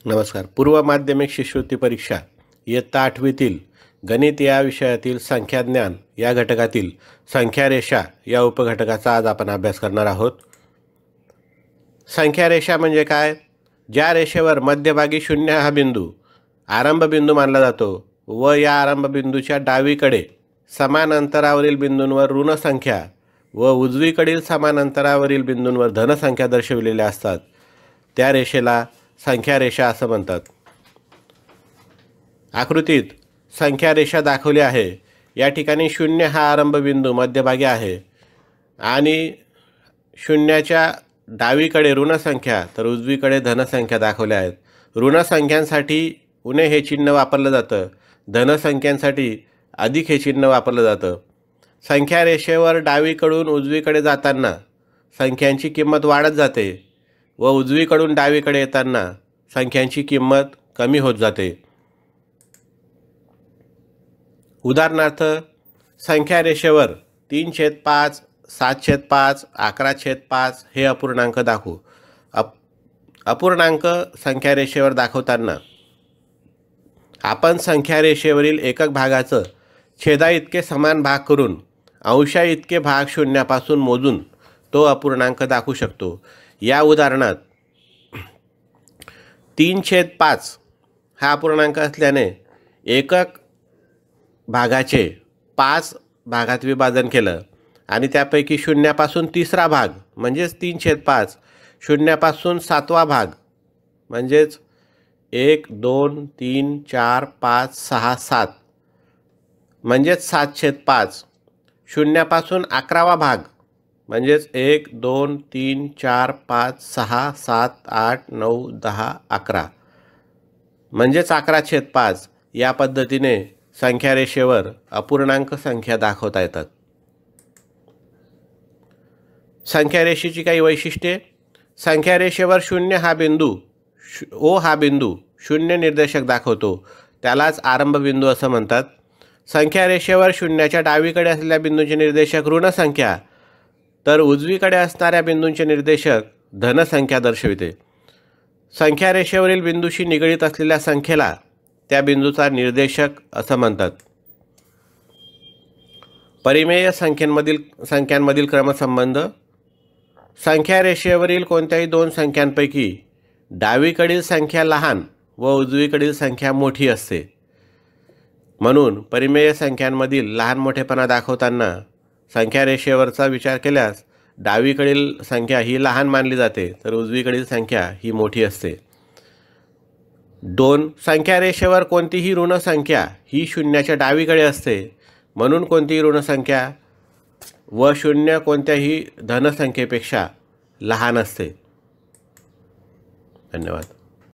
नमस्कार. पूर्व माध्यमिक शिष्यवृत्ती परीक्षा इयत्ता 8वीतील गणित या विषयातील संख्याज्ञान या घटकातील संख्यारेषा या उपघटकाचा आज आपण अभ्यास करणार आहोत. संख्यारेषा म्हणजे काय? ज्या रेषेवर मध्यभागी 0 हा बिंदू आरंभ बिंदू मानला जातो व या आरंभ बिंदूच्या डावीकडे समान अंतरावरील बिंदूंवर ऋण संख्या व उजवीकडील समान अंतरावरील बिंदूंवर धन संख्या दर्शविलेल्या असतात त्या रेषेला संख्यारेषा असं म्हणतात. आकृतीत संख्यारेषा दाखवली आहे. या ठिकाणी 0 हा आरंभ बिंदू मध्यभागी आहे आणि शून्याच्या डावीकडे ऋण संख्या तर उजवीकडे धनसंख्या दाखवल्या आहेत. ऋण संख्यांसाठी उणे हे चिन्ह वापरलं जातं, धनसंख्यांसाठी अधिक हे चिन्ह वापरलं जातं. संख्यारेषेवर डावीकडून उजवीकडे जाताना संख्यांची किंमत वाढत जाते व उजवीकडून डावीकडे येताना संख्यांची किंमत कमी होत जाते. उदाहरणार्थ संख्यारेषेवर 3/5, 7/5, 11/5 हे अपूर्णांक दाखवू. अपूर्णांक संख्यारेषेवर दाखवताना आपण संख्यारेषेवरील एकक भागाचं छेदा इतके समान भाग करून अंशा इतके भाग शून्यापासून मोजून तो अपूर्णांक दाखवू शकतो. या उदाहरणात 3/5 हा अपूर्णांक असल्याने एकक भागाचे 5 भागात विभाजन केलं आणि त्यापैकी शून्यापासून तिसरा भाग म्हणजेच 3/5, शून्यापासून 7वा भाग म्हणजेच 1, 2, 3, 4, 5, 6, 7 म्हणजेच 7/5, शून्यापासून 11वा भाग म्हणजेच 1, 2, 3, 4, 5, 6, 7, 8, 9, 10, 11 म्हणजेच 11/5 या पद्धतीने संख्यारेषेवर अपूर्णांक संख्या दाखवता येतात. संख्यारेषेची काही वैशिष्ट्ये. संख्यारेषेवर 0 हा बिंदू ओ हा बिंदू 0 निर्देशक दाखवतो, त्यालाच आरंभ बिंदू असं म्हणतात. संख्यारेषेवर शून्याच्या डावीकडे असलेल्या बिंदूचे निर्देशक ऋण संख्या तर उजवीकडे असणाऱ्या बिंदूंचे निर्देशक धनसंख्या दर्शविते. संख्यारेषेवरील बिंदूशी निगडीत असलेल्या संख्येला त्या बिंदूचा निर्देशक असं म्हणतात. परिमेय संख्यांमधील क्रमसंबंध. संख्यारेषेवरील कोणत्याही दोन संख्यांपैकी डावीकडील संख्या लहान व उजवीकडील संख्या मोठी असते. म्हणून परिमेय संख्यांमधील लहान मोठेपणा दाखवताना संख्यारेषेवरचा विचार केल्यास डावीकडील संख्या ही लहान मानली जाते तर उजवीकडील संख्या ही मोठी असते. 2. संख्यारेषेवर कोणतीही ऋण संख्या ही शून्याच्या डावीकडे असते, म्हणून कोणतीही ऋण संख्या व 0 कोणत्याही धनसंख्येपेक्षा लहान असते. धन्यवाद.